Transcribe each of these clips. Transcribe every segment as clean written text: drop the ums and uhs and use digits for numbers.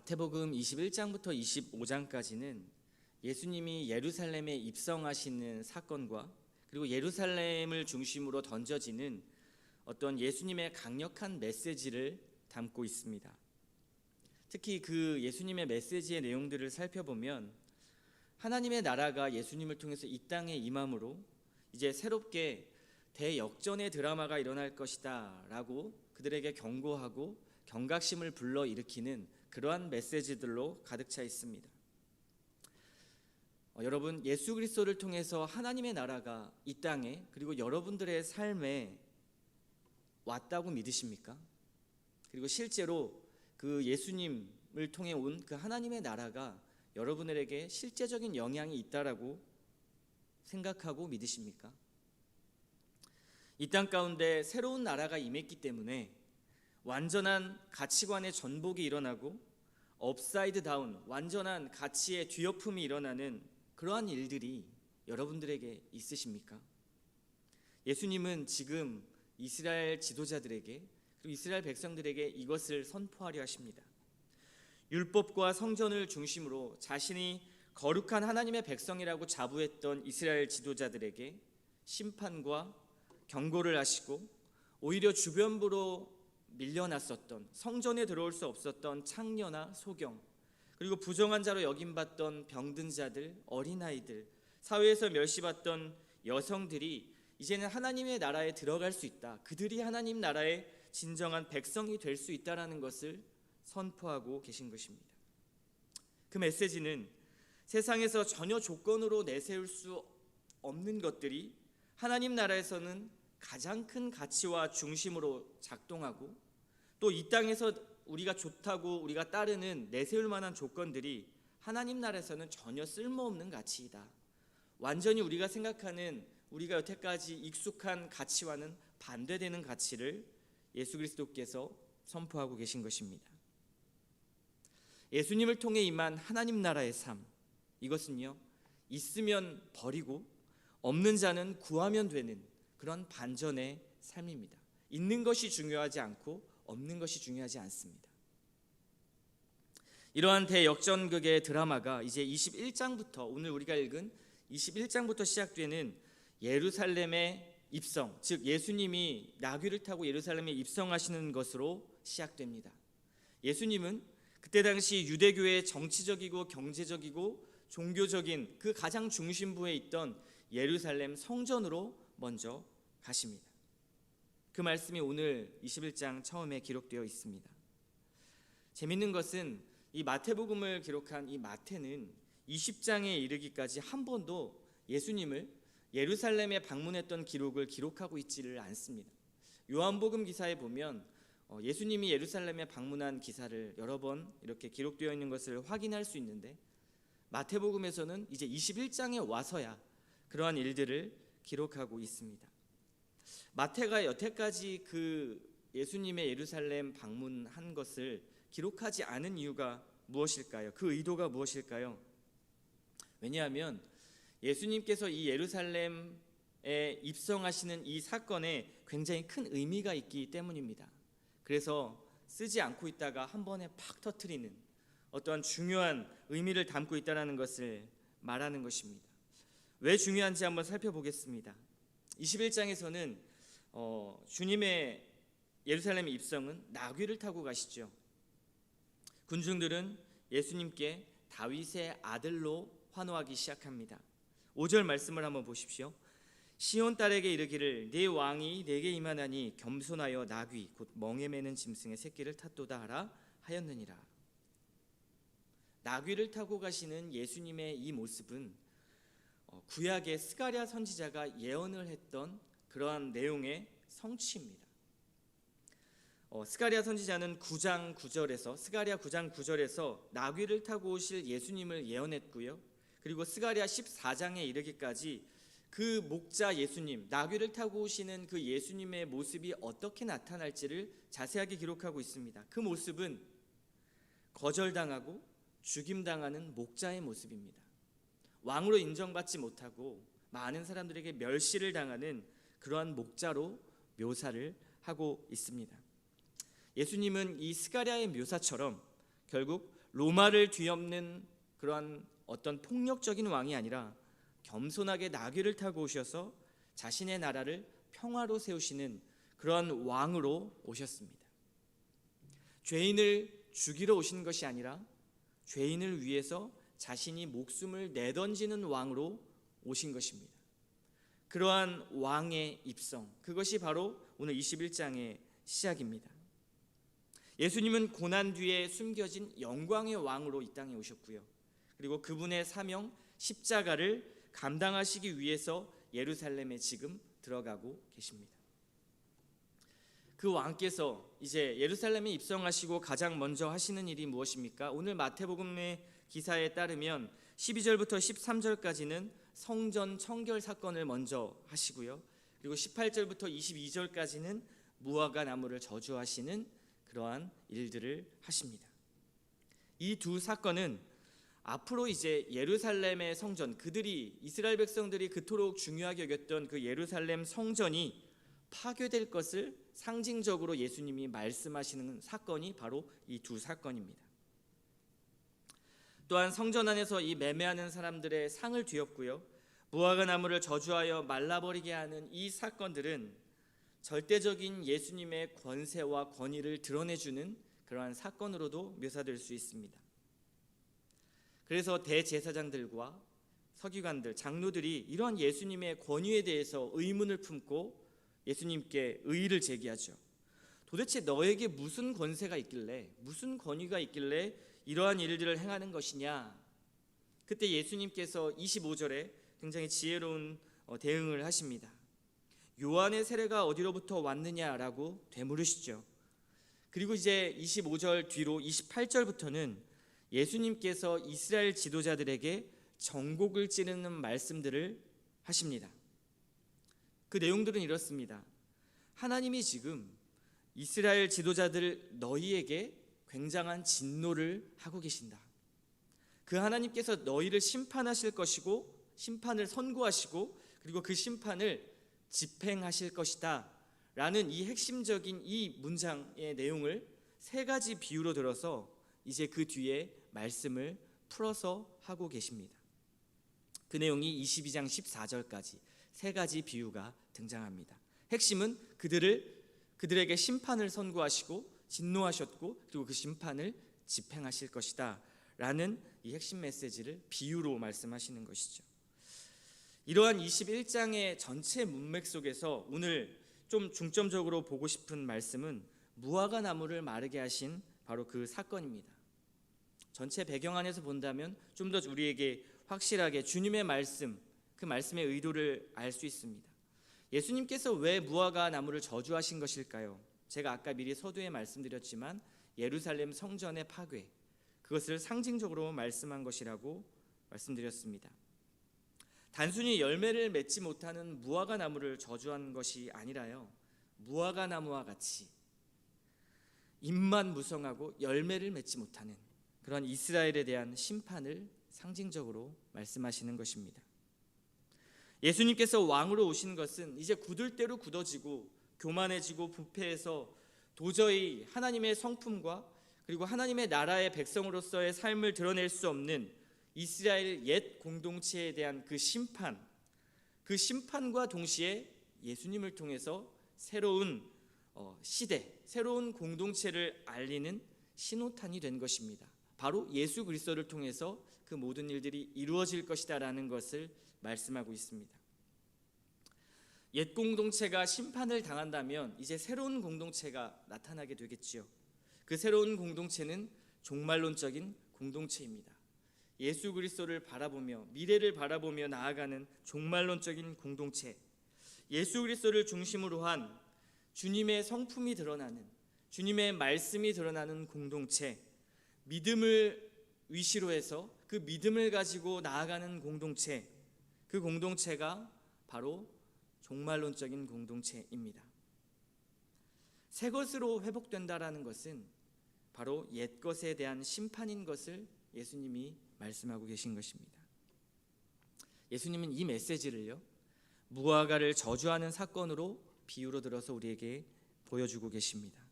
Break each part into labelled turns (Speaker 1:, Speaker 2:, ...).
Speaker 1: 마태복음 21장부터 25장까지는 예수님이 예루살렘에 입성하시는 사건과 그리고 예루살렘을 중심으로 던져지는 어떤 예수님의 강력한 메시지를 담고 있습니다. 특히 그 예수님의 메시지의 내용들을 살펴보면 하나님의 나라가 예수님을 통해서 이 땅에 임함으로 이제 새롭게 대역전의 드라마가 일어날 것이다 라고 그들에게 경고하고 경각심을 불러일으키는 그러한 메시지들로 가득 차 있습니다. 여러분, 예수 그리스도를 통해서 하나님의 나라가 이 땅에 그리고 여러분들의 삶에 왔다고 믿으십니까? 그리고 실제로 그 예수님을 통해 온 그 하나님의 나라가 여러분들에게 실제적인 영향이 있다라고 생각하고 믿으십니까? 이 땅 가운데 새로운 나라가 임했기 때문에 완전한 가치관의 전복이 일어나고 업사이드 다운, 완전한 가치의 뒤엎음이 일어나는 그러한 일들이 여러분들에게 있으십니까? 예수님은 지금 이스라엘 지도자들에게 그리고 이스라엘 백성들에게 이것을 선포하려 하십니다. 율법과 성전을 중심으로 자신이 거룩한 하나님의 백성이라고 자부했던 이스라엘 지도자들에게 심판과 경고를 하시고 오히려 주변부로 밀려났었던, 성전에 들어올 수 없었던 창녀나 소경, 그리고 부정한 자로 여김받던 병든 자들, 어린아이들, 사회에서 멸시받던 여성들이 이제는 하나님의 나라에 들어갈 수 있다, 그들이 하나님 나라의 진정한 백성이 될 수 있다라는 것을 선포하고 계신 것입니다. 그 메시지는 세상에서 전혀 조건으로 내세울 수 없는 것들이 하나님 나라에서는 가장 큰 가치와 중심으로 작동하고, 또 이 땅에서 우리가 좋다고 우리가 따르는 내세울 만한 조건들이 하나님 나라에서는 전혀 쓸모없는 가치이다. 완전히 우리가 생각하는, 우리가 여태까지 익숙한 가치와는 반대되는 가치를 예수 그리스도께서 선포하고 계신 것입니다. 예수님을 통해 임한 하나님 나라의 삶, 이것은요, 있으면 버리고 없는 자는 구하면 되는 그런 반전의 삶입니다. 있는 것이 중요하지 않고 없는 것이 중요하지 않습니다. 이러한 대역전극의 드라마가 이제 21장부터, 오늘 우리가 읽은 21장부터 시작되는 예루살렘의 입성, 즉 예수님이 나귀를 타고 예루살렘에 입성하시는 것으로 시작됩니다. 예수님은 그때 당시 유대교의 정치적이고 경제적이고 종교적인 그 가장 중심부에 있던 예루살렘 성전으로 먼저 가십니다. 그 말씀이 오늘 21장 처음에 기록되어 있습니다. 재밌는 것은 이 마태복음을 기록한 이 마태는 20장에 이르기까지 한 번도 예수님을 예루살렘에 방문했던 기록을 기록하고 있지를 않습니다. 요한복음 기사에 보면 예수님이 예루살렘에 방문한 기사를 여러 번 이렇게 기록되어 있는 것을 확인할 수 있는데, 마태복음에서는 이제 21장에 와서야 그러한 일들을 기록하고 있습니다. 마태가 여태까지 그 예수님의 예루살렘 방문한 것을 기록하지 않은 이유가 무엇일까요? 그 의도가 무엇일까요? 왜냐하면 예수님께서 이 예루살렘에 입성하시는 이 사건에 굉장히 큰 의미가 있기 때문입니다. 그래서 쓰지 않고 있다가 한 번에 팍 터뜨리는 어떠한 중요한 의미를 담고 있다는 것을 말하는 것입니다. 왜 중요한지 한번 살펴보겠습니다. 21장에서는 주님의 예루살렘 입성은 나귀를 타고 가시죠. 군중들은 예수님께 다윗의 아들로 환호하기 시작합니다. 5절 말씀을 한번 보십시오. 시온 딸에게 이르기를 네 왕이 내게 임하나니 겸손하여 나귀 곧 멍에 매는 짐승의 새끼를 탔도다 하라 하였느니라. 나귀를 타고 가시는 예수님의 이 모습은 구약의 스가랴 선지자가 예언을 했던 그러한 내용의 성취입니다. 스가랴 선지자는 9장 9절에서 스가랴 9장 9절에서 나귀를 타고 오실 예수님을 예언했고요. 그리고 스가랴 14장에 이르기까지 그 목자 예수님, 나귀를 타고 오시는 그 예수님의 모습이 어떻게 나타날지를 자세하게 기록하고 있습니다. 그 모습은 거절당하고 죽임당하는 목자의 모습입니다. 왕으로 인정받지 못하고 많은 사람들에게 멸시를 당하는 그러한 목자로 묘사를 하고 있습니다. 예수님은 이 스가랴의 묘사처럼 결국 로마를 뒤엎는 그러한 어떤 폭력적인 왕이 아니라 겸손하게 나귀를 타고 오셔서 자신의 나라를 평화로 세우시는 그런 왕으로 오셨습니다. 죄인을 죽이러 오신 것이 아니라 죄인을 위해서 자신이 목숨을 내던지는 왕으로 오신 것입니다. 그러한 왕의 입성, 그것이 바로 오늘 21장의 시작입니다. 예수님은 고난 뒤에 숨겨진 영광의 왕으로 이 땅에 오셨고요. 그리고 그분의 사명 십자가를 감당하시기 위해서 예루살렘에 지금 들어가고 계십니다. 그 왕께서 이제 예루살렘에 입성하시고 가장 먼저 하시는 일이 무엇입니까? 오늘 마태복음의 기사에 따르면 12절부터 13절까지는 성전 청결 사건을 먼저 하시고요. 그리고 18절부터 22절까지는 무화과 나무를 저주하시는 그러한 일들을 하십니다. 이 두 사건은 앞으로 이제 예루살렘의 성전, 그들이 이스라엘 백성들이 그토록 중요하게 여겼던 그 예루살렘 성전이 파괴될 것을 상징적으로 예수님이 말씀하시는 사건이 바로 이 두 사건입니다. 또한 성전 안에서 이 매매하는 사람들의 상을 뒤엎고요, 무화과 나무를 저주하여 말라버리게 하는 이 사건들은 절대적인 예수님의 권세와 권위를 드러내주는 그러한 사건으로도 묘사될 수 있습니다. 그래서 대제사장들과 서기관들, 장로들이 이러한 예수님의 권위에 대해서 의문을 품고 예수님께 의의를 제기하죠. 도대체 너에게 무슨 권세가 있길래, 무슨 권위가 있길래 이러한 일들을 행하는 것이냐? 그때 예수님께서 25절에 굉장히 지혜로운 대응을 하십니다. 요한의 세례가 어디로부터 왔느냐라고 되물으시죠. 그리고 이제 25절 뒤로 28절부터는 예수님께서 이스라엘 지도자들에게 정곡을 찌르는 말씀들을 하십니다. 그 내용들은 이렇습니다. 하나님이 지금 이스라엘 지도자들 너희에게 굉장한 진노를 하고 계신다. 그 하나님께서 너희를 심판하실 것이고 심판을 선고하시고 그리고 그 심판을 집행하실 것이다 라는 이 핵심적인 이 문장의 내용을 세 가지 비유로 들어서 이제 그 뒤에 말씀을 풀어서 하고 계십니다. 그 내용이 22장 14절까지 세 가지 비유가 등장합니다. 핵심은 그들에게 심판을 선고하시고 진노하셨고 그리고 그 심판을 집행하실 것이다 라는 이 핵심 메시지를 비유로 말씀하시는 것이죠. 이러한 21장의 전체 문맥 속에서 오늘 좀 중점적으로 보고 싶은 말씀은 무화과 나무를 마르게 하신 바로 그 사건입니다. 전체 배경 안에서 본다면 좀 더 우리에게 확실하게 주님의 말씀, 그 말씀의 의도를 알 수 있습니다. 예수님께서 왜 무화과 나무를 저주하신 것일까요? 제가 아까 미리 서두에 말씀드렸지만 예루살렘 성전의 파괴, 그것을 상징적으로 말씀한 것이라고 말씀드렸습니다. 단순히 열매를 맺지 못하는 무화과 나무를 저주한 것이 아니라요, 무화과 나무와 같이 잎만 무성하고 열매를 맺지 못하는 그런 이스라엘에 대한 심판을 상징적으로 말씀하시는 것입니다. 예수님께서 왕으로 오신 것은 이제 굳을 대로 굳어지고 교만해지고 부패해서 도저히 하나님의 성품과 그리고 하나님의 나라의 백성으로서의 삶을 드러낼 수 없는 이스라엘 옛 공동체에 대한 그 심판과 동시에 예수님을 통해서 새로운 시대, 새로운 공동체를 알리는 신호탄이 된 것입니다. 바로 예수 그리스도를 통해서 그 모든 일들이 이루어질 것이다라는 것을 말씀하고 있습니다. 옛 공동체가 심판을 당한다면 이제 새로운 공동체가 나타나게 되겠지요. 그 새로운 공동체는 종말론적인 공동체입니다. 예수 그리스도를 바라보며 미래를 바라보며 나아가는 종말론적인 공동체, 예수 그리스도를 중심으로 한 주님의 성품이 드러나는, 주님의 말씀이 드러나는 공동체, 믿음을 위시로 해서 그 믿음을 가지고 나아가는 공동체, 그 공동체가 바로 종말론적인 공동체입니다. 새 것으로 회복된다라는 것은 바로 옛 것에 대한 심판인 것을 예수님이 말씀하고 계신 것입니다. 예수님은 이 메시지를요, 무화과를 저주하는 사건으로 비유로 들어서 우리에게 보여주고 계십니다.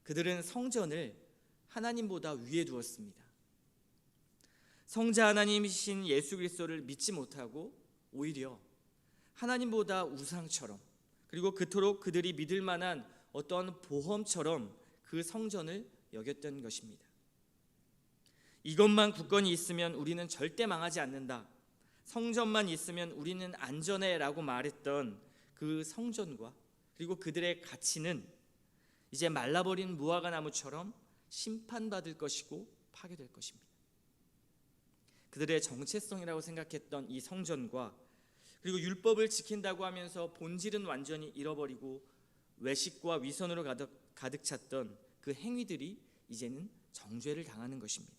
Speaker 1: 그들은 성전을 하나님보다 위에 두었습니다. 성자 하나님이신 예수 그리스도를 믿지 못하고 오히려 하나님보다 우상처럼, 그리고 그토록 그들이 믿을 만한 어떤 보험처럼 그 성전을 여겼던 것입니다. 이것만 굳건히 있으면 우리는 절대 망하지 않는다, 성전만 있으면 우리는 안전해 라고 말했던 그 성전과 그리고 그들의 가치는 이제 말라버린 무화과 나무처럼 심판받을 것이고 파괴될 것입니다. 그들의 정체성이라고 생각했던 이 성전과 그리고 율법을 지킨다고 하면서 본질은 완전히 잃어버리고 외식과 위선으로 가득 찼던 그 행위들이 이제는 정죄를 당하는 것입니다.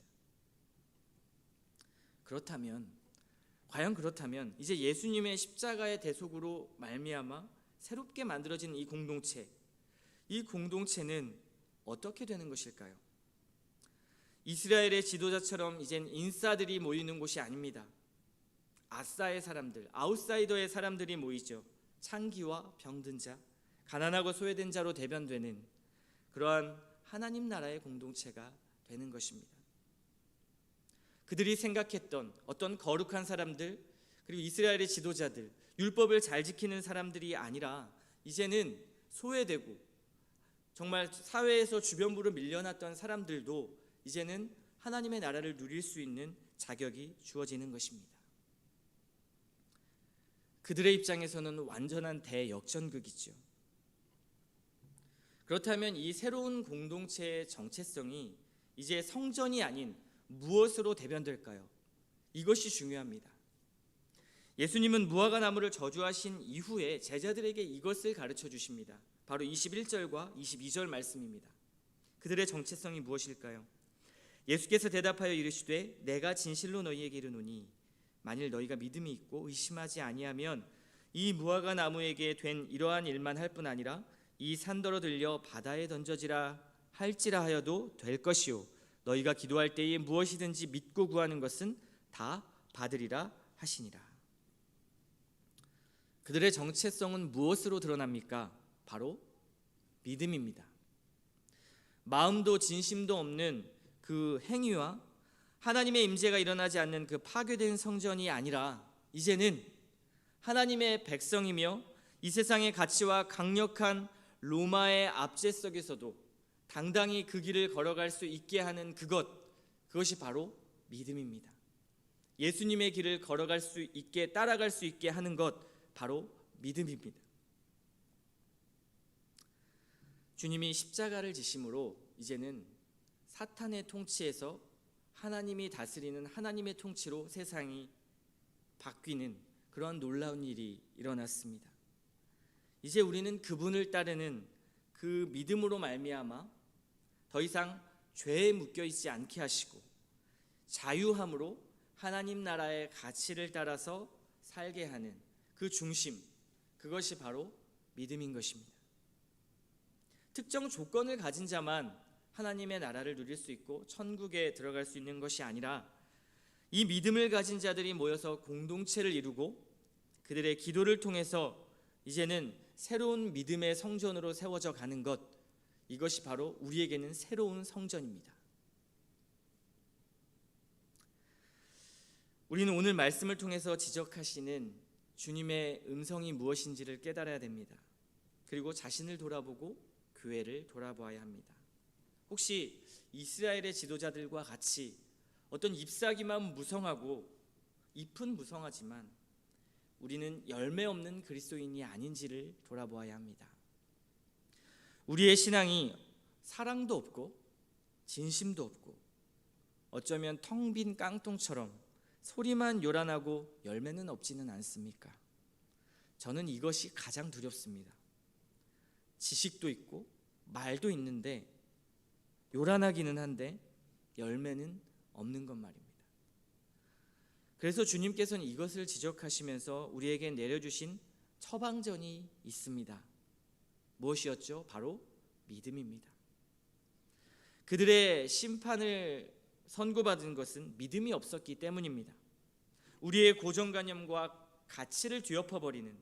Speaker 1: 과연 그렇다면 이제 예수님의 십자가의 대속으로 말미암아 새롭게 만들어진 이 공동체는 어떻게 되는 것일까요? 이스라엘의 지도자처럼 이젠 인싸들이 모이는 곳이 아닙니다. 아싸의 사람들, 아웃사이더의 사람들이 모이죠. 창기와 병든 자, 가난하고 소외된 자로 대변되는 그러한 하나님 나라의 공동체가 되는 것입니다. 그들이 생각했던 어떤 거룩한 사람들, 그리고 이스라엘의 지도자들, 율법을 잘 지키는 사람들이 아니라 이제는 소외되고 정말 사회에서 주변부로 밀려났던 사람들도 이제는 하나님의 나라를 누릴 수 있는 자격이 주어지는 것입니다. 그들의 입장에서는 완전한 대역전극이죠. 그렇다면 이 새로운 공동체의 정체성이 이제 성전이 아닌 무엇으로 대변될까요? 이것이 중요합니다. 예수님은 무화과 나무를 저주하신 이후에 제자들에게 이것을 가르쳐 주십니다. 바로 21절과 22절 말씀입니다. 그들의 정체성이 무엇일까요? 예수께서 대답하여 이르시되 내가 진실로 너희에게 이르노니 만일 너희가 믿음이 있고 의심하지 아니하면 이 무화과 나무에게 된 이러한 일만 할 뿐 아니라 이 산더러 들려 바다에 던져지라 할지라 하여도 될 것이요 너희가 기도할 때에 무엇이든지 믿고 구하는 것은 다 받으리라 하시니라. 그들의 정체성은 무엇으로 드러납니까? 바로 믿음입니다. 마음도 진심도 없는 그 행위와 하나님의 임재가 일어나지 않는 그 파괴된 성전이 아니라 이제는 하나님의 백성이며 이 세상의 가치와 강력한 로마의 압제 속에서도 당당히 그 길을 걸어갈 수 있게 하는 그것이 바로 믿음입니다. 예수님의 길을 걸어갈 수 있게, 따라갈 수 있게 하는 것, 바로 믿음입니다. 주님이 십자가를 지심으로 이제는 사탄의 통치에서 하나님이 다스리는 하나님의 통치로 세상이 바뀌는 그런 놀라운 일이 일어났습니다. 이제 우리는 그분을 따르는 그 믿음으로 말미암아 더 이상 죄에 묶여 있지 않게 하시고 자유함으로 하나님 나라의 가치를 따라서 살게 하는 그 중심, 그것이 바로 믿음인 것입니다. 특정 조건을 가진 자만 하나님의 나라를 누릴 수 있고 천국에 들어갈 수 있는 것이 아니라 이 믿음을 가진 자들이 모여서 공동체를 이루고 그들의 기도를 통해서 이제는 새로운 믿음의 성전으로 세워져 가는 것, 이것이 바로 우리에게는 새로운 성전입니다. 우리는 오늘 말씀을 통해서 지적하시는 주님의 음성이 무엇인지를 깨달아야 됩니다. 그리고 자신을 돌아보고 교회를 돌아보아야 합니다. 혹시 이스라엘의 지도자들과 같이 어떤 잎사귀만 무성하고 잎은 무성하지만 우리는 열매 없는 그리스도인이 아닌지를 돌아보아야 합니다. 우리의 신앙이 사랑도 없고 진심도 없고 어쩌면 텅 빈 깡통처럼 소리만 요란하고 열매는 없지는 않습니까? 저는 이것이 가장 두렵습니다. 지식도 있고 말도 있는데 요란하기는 한데 열매는 없는 것 말입니다. 그래서 주님께서는 이것을 지적하시면서 우리에게 내려주신 처방전이 있습니다. 무엇이었죠? 바로 믿음입니다. 그들의 심판을 선고받은 것은 믿음이 없었기 때문입니다. 우리의 고정관념과 가치를 뒤엎어버리는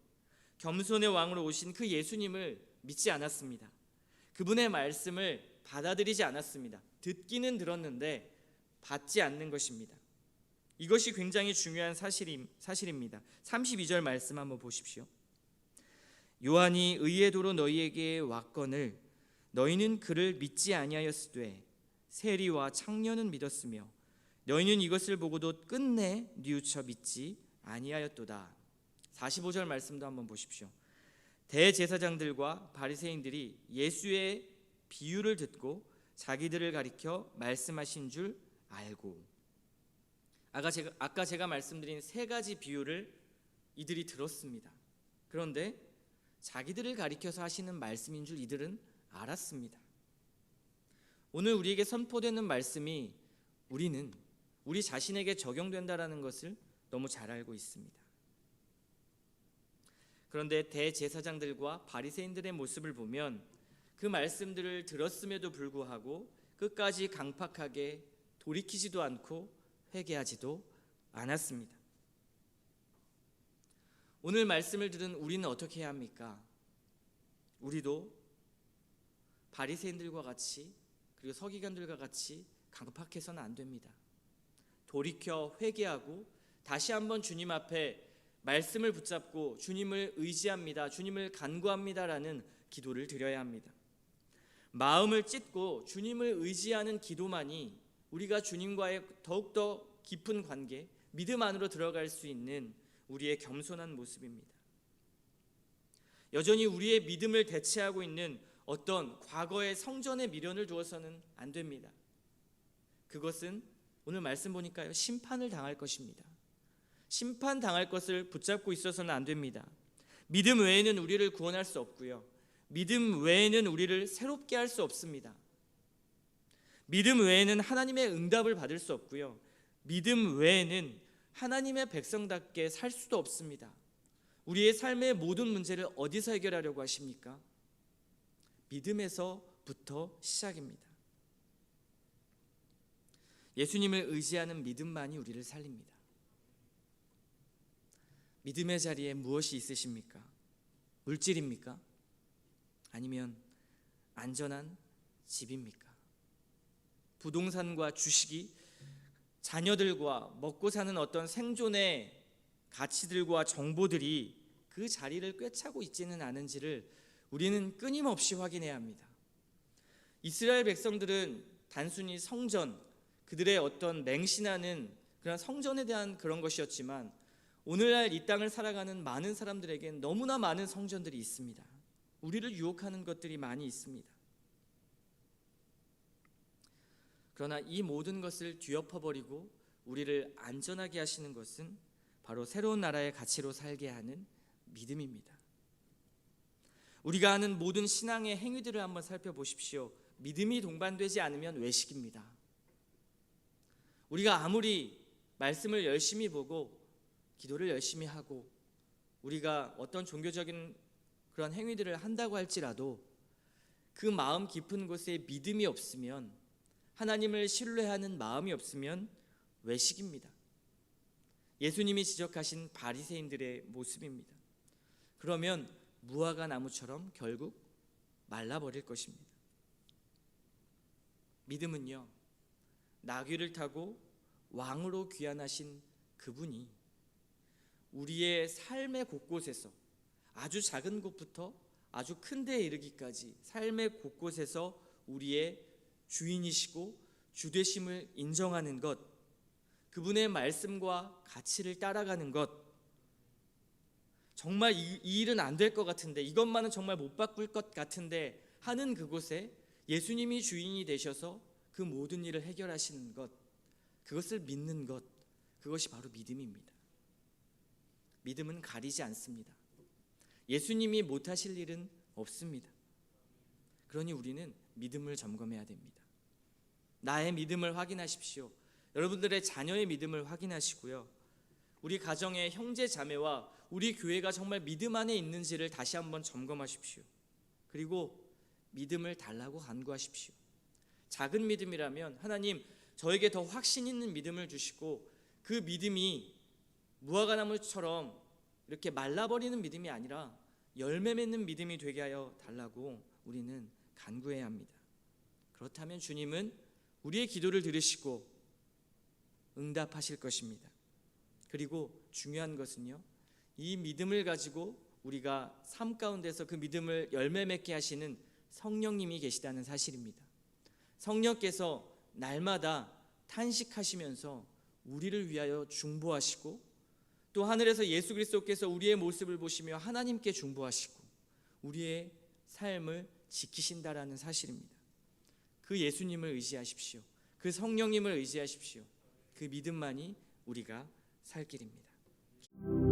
Speaker 1: 겸손의 왕으로 오신 그 예수님을 믿지 않았습니다. 그분의 말씀을 받아들이지 않았습니다. 듣기는 들었는데 받지 않는 것입니다. 이것이 굉장히 중요한 사실입니다. 32절 말씀 한번 보십시오. 요한이 의의 도로 너희에게 왔거늘 너희는 그를 믿지 아니하였으되 세리와 창녀는 믿었으며 너희는 이것을 보고도 끝내 뉘우쳐 믿지 아니하였도다. 45절 말씀도 한번 보십시오. 대제사장들과 바리새인들이 예수의 비유를 듣고 자기들을 가리켜 말씀하신 줄 알고, 아까 제가 말씀드린 세 가지 비유를 이들이 들었습니다. 그런데 자기들을 가리켜서 하시는 말씀인 줄 이들은 알았습니다. 오늘 우리에게 선포되는 말씀이 우리 자신에게 적용된다라는 것을 너무 잘 알고 있습니다. 그런데 대제사장들과 바리새인들의 모습을 보면 그 말씀들을 들었음에도 불구하고 끝까지 강팍하게 돌이키지도 않고 회개하지도 않았습니다. 오늘 말씀을 들은 우리는 어떻게 해야 합니까? 우리도 바리새인들과 같이 그리고 서기관들과 같이 강팍해서는 안 됩니다. 돌이켜 회개하고 다시 한번 주님 앞에 말씀을 붙잡고 주님을 의지합니다. 주님을 간구합니다라는 기도를 드려야 합니다. 마음을 찢고 주님을 의지하는 기도만이 우리가 주님과의 더욱더 깊은 관계, 믿음 안으로 들어갈 수 있는 우리의 겸손한 모습입니다. 여전히 우리의 믿음을 대체하고 있는 어떤 과거의 성전의 미련을 두어서는 안 됩니다. 그것은 오늘 말씀 보니까요, 심판을 당할 것입니다. 심판당할 것을 붙잡고 있어서는 안 됩니다. 믿음 외에는 우리를 구원할 수 없고요, 믿음 외에는 우리를 새롭게 할 수 없습니다. 믿음 외에는 하나님의 응답을 받을 수 없고요, 믿음 외에는 하나님의 백성답게 살 수도 없습니다. 우리의 삶의 모든 문제를 어디서 해결하려고 하십니까? 믿음에서부터 시작입니다. 예수님을 의지하는 믿음만이 우리를 살립니다. 믿음의 자리에 무엇이 있으십니까? 물질입니까? 아니면 안전한 집입니까? 부동산과 주식이 자녀들과 먹고 사는 어떤 생존의 가치들과 정보들이 그 자리를 꿰차고 있지는 않은지를 우리는 끊임없이 확인해야 합니다. 이스라엘 백성들은 단순히 성전, 그들의 어떤 맹신하는 그런 성전에 대한 그런 것이었지만 오늘날 이 땅을 살아가는 많은 사람들에겐 너무나 많은 성전들이 있습니다. 우리를 유혹하는 것들이 많이 있습니다. 그러나 이 모든 것을 뒤엎어버리고 우리를 안전하게 하시는 것은 바로 새로운 나라의 가치로 살게 하는 믿음입니다. 우리가 하는 모든 신앙의 행위들을 한번 살펴보십시오. 믿음이 동반되지 않으면 외식입니다. 우리가 아무리 말씀을 열심히 보고 기도를 열심히 하고 우리가 어떤 종교적인 그런 행위들을 한다고 할지라도 그 마음 깊은 곳에 믿음이 없으면, 하나님을 신뢰하는 마음이 없으면 외식입니다. 예수님이 지적하신 바리새인들의 모습입니다. 그러면 무화과 나무처럼 결국 말라버릴 것입니다. 믿음은요, 나귀를 타고 왕으로 귀환하신 그분이 우리의 삶의 곳곳에서, 아주 작은 곳부터 아주 큰 데에 이르기까지 삶의 곳곳에서 우리의 주인이시고 주되심을 인정하는 것, 그분의 말씀과 가치를 따라가는 것, 정말 이 일은 안 될 것 같은데, 이것만은 정말 못 바꿀 것 같은데 하는 그곳에 예수님이 주인이 되셔서 그 모든 일을 해결하시는 것, 그것을 믿는 것, 그것이 바로 믿음입니다. 믿음은 가리지 않습니다. 예수님이 못하실 일은 없습니다. 그러니 우리는 믿음을 점검해야 됩니다. 나의 믿음을 확인하십시오. 여러분들의 자녀의 믿음을 확인하시고요, 우리 가정의 형제 자매와 우리 교회가 정말 믿음 안에 있는지를 다시 한번 점검하십시오. 그리고 믿음을 달라고 간구하십시오. 작은 믿음이라면 하나님 저에게 더 확신 있는 믿음을 주시고, 그 믿음이 무화과나무처럼 이렇게 말라버리는 믿음이 아니라 열매 맺는 믿음이 되게 하여 달라고 우리는 간구해야 합니다. 그렇다면 주님은 우리의 기도를 들으시고 응답하실 것입니다. 그리고 중요한 것은요, 이 믿음을 가지고 우리가 삶 가운데서 그 믿음을 열매 맺게 하시는 성령님이 계시다는 사실입니다. 성령께서 날마다 탄식하시면서 우리를 위하여 중보하시고, 또 하늘에서 예수 그리스도께서 우리의 모습을 보시며 하나님께 중보하시고 우리의 삶을 지키신다라는 사실입니다. 그 예수님을 의지하십시오. 그 성령님을 의지하십시오. 그 믿음만이 우리가 살 길입니다.